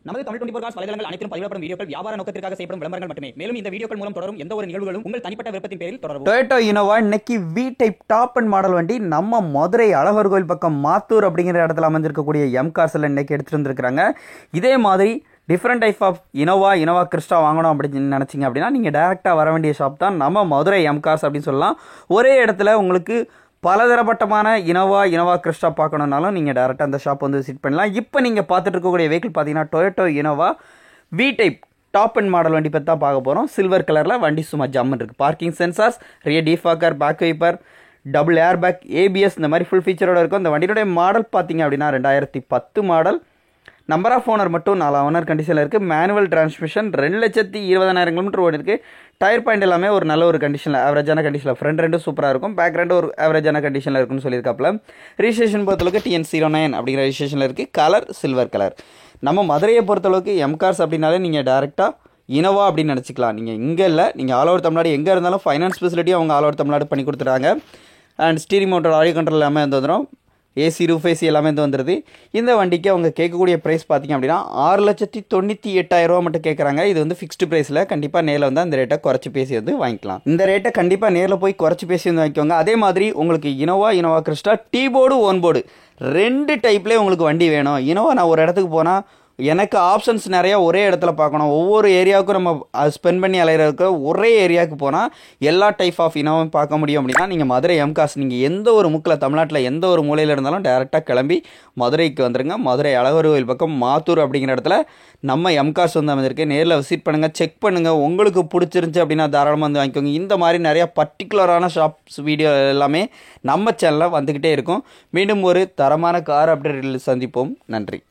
நமது தமிழ் 24 காஸ் வலைதளங்கள் அனைத்தும் பதிவிடப்படும் வீடியோக்கள் வியாபார நோக்கத்திற்காக செய்யப்படும் விளம்பரங்கள் மட்டுமே. மேலும் இந்த வீடியோக்கள் மூலம் தொடரும் எந்த ஒரு நிகழ்வுகளும் உங்கள் தனிப்பட்ட விருப்பத்தின் பேரில் தொடரும். டொயோட்டா இனோவா இன்னைக்கு we type top and model வண்டி நம்ம மதுரை அழகர் கோயில் பக்கம் மாத்தூர் அப்படிங்கிற இடத்துல அமைஞ்சிருக்கக்கூடிய எம் கார்ஸ்ல இன்னைக்கு எடுத்துட்டு வந்திருக்காங்க. இதே மாதிரி different type of Innova Crysta வாங்கணும் அப்படின்னு நினச்சிங்க அப்படின்னா நீங்கள் டேரெக்டாக வர வேண்டிய ஷாப் தான் நம்ம மதுரை எம் கார்ஸ் அப்படின்னு சொல்லலாம். ஒரே இடத்துல உங்களுக்கு பலதரப்பட்டமான இனோவா கிறிஸ்டா பார்க்கணுன்னாலும் நீங்கள் டேரெக்டாக அந்த ஷாப் வந்து விசிட் பண்ணலாம். இப்போ நீங்கள் பார்த்துட்டு இருக்கக்கூடிய வெஹிக்கிள் பார்த்தீங்கன்னா Toyota Innova we type top and model வண்டி பற்றி தான் பார்க்க போகிறோம். சில்வர் கலரில் வண்டி சும்மா ஜம்முன்னு இருக்குது. Parking sensors, rear defogger, back wiper, double airbag, ABS இந்த மாதிரி ஃபுல் ஃபீச்சரோட இருக்கும். இந்த வண்டியோடைய மாடல் பார்த்தீங்க அப்படின்னா 2010 மாடல். நம்பர் ஆஃப் ஓனர் மட்டும் 4 ஓனர் கண்டிஷனில் இருக்குது. மேனுவல் டிரான்ஸ்மிஷன், 2,20,000 கிலோமீட்டர் ஓடி இருக்குது. டயர் பாயிண்ட் எல்லாமே ஒரு நல்ல ஒரு கண்டிஷனில், ஆவரேஜான கண்டிஷனில். ஃப்ரண்ட் ரெண்டும் சூப்பராக இருக்கும், பேக் ரெண்டும் ஒரு ஆவரேஜான கண்டிஷனில் இருக்குன்னு சொல்லியிருக்காப்புல. ரிஜிஸ்ட்ரேஷன் பொறுத்தளவுக்கு TN09 அப்படிங்கிற ரிஜிஸ்ட்ரேஷனில் இருக்குது. Colour silver colour. நம்ம மதுரையை பொறுத்தளவுக்கு எம் கார்ஸ் அப்படின்னாலே நீங்கள் டேரெக்டாக இனோவா அப்படின்னு நினச்சிக்கலாம். நீங்கள் இங்கே இல்லை, நீங்கள் ஆல் ஓவர் தமிழ்நாடு எங்கே இருந்தாலும் ஃபைனான்ஸ் ஃபெசிலிட்டியும் அவங்க ஆல் ஓவர் தமிழ்நாடு பண்ணி கொடுத்துட்டாங்க. And steering motor, audio control எல்லாமே வந்து வந்துடும். ஏசி, ரூஃப் ஏசி எல்லாமே வந்து வந்துடுது. இந்த வண்டிக்கு அவங்க கேட்கக்கூடிய ப்ரைஸ் பார்த்திங்க அப்படின்னா 6,98,000 மட்டும் கேட்குறாங்க. இது வந்து ஃபிக்ஸ்டு ப்ரைஸில். கண்டிப்பாக நேரில் வந்து அந்த ரேட்டை குறைச்சி பேசி வந்து வாங்கிக்கலாம். இந்த ரேட்டை கண்டிப்பாக நேரில் போய் குறைச்சி பேசி வந்து வாங்கிக்கோங்க. அதே மாதிரி உங்களுக்கு Innova Crysta tea board, own board 2 டைப்லேயே உங்களுக்கு வண்டி வேணும். இனோவா நான் ஒரு இடத்துக்கு போனால் எனக்கு ஆப்ஷன்ஸ் நிறையா ஒரே இடத்துல பார்க்கணும், ஒவ்வொரு ஏரியாவுக்கும் நம்ம ஸ்பெண்ட் பண்ணி அலையிறதுக்கு ஒரே ஏரியாவுக்கு போனால் எல்லா டைப் ஆஃப் இனோவும் பார்க்க முடியும் அப்படின்னா நீங்கள் மதுரை எம் கார்ஸ், நீங்கள் எந்த ஒரு முக்கில் தமிழ்நாட்டில் எந்த ஒரு மூலையில் இருந்தாலும் டேரெக்டாக கிளம்பி மதுரைக்கு வந்துடுங்க. மதுரை அழகர் கோயில் பக்கம் மாத்தூர் அப்படிங்கிற இடத்துல நம்ம எம் கார்ஸ் வந்து அமைஞ்சிருக்கு. நேரில் விசிட் பண்ணுங்கள், செக் பண்ணுங்கள். உங்களுக்கு பிடிச்சிருந்துச்சி அப்படின்னா தாராளமாக வந்து வாங்கிக்கோங்க. இந்த மாதிரி நிறையா பர்டிகுலரான ஷாப்ஸ் வீடியோ எல்லாமே நம்ம சேனலில் வந்துக்கிட்டே இருக்கும். மீண்டும் ஒரு தரமான கார் அப்டேட்டில் சந்திப்போம். நன்றி.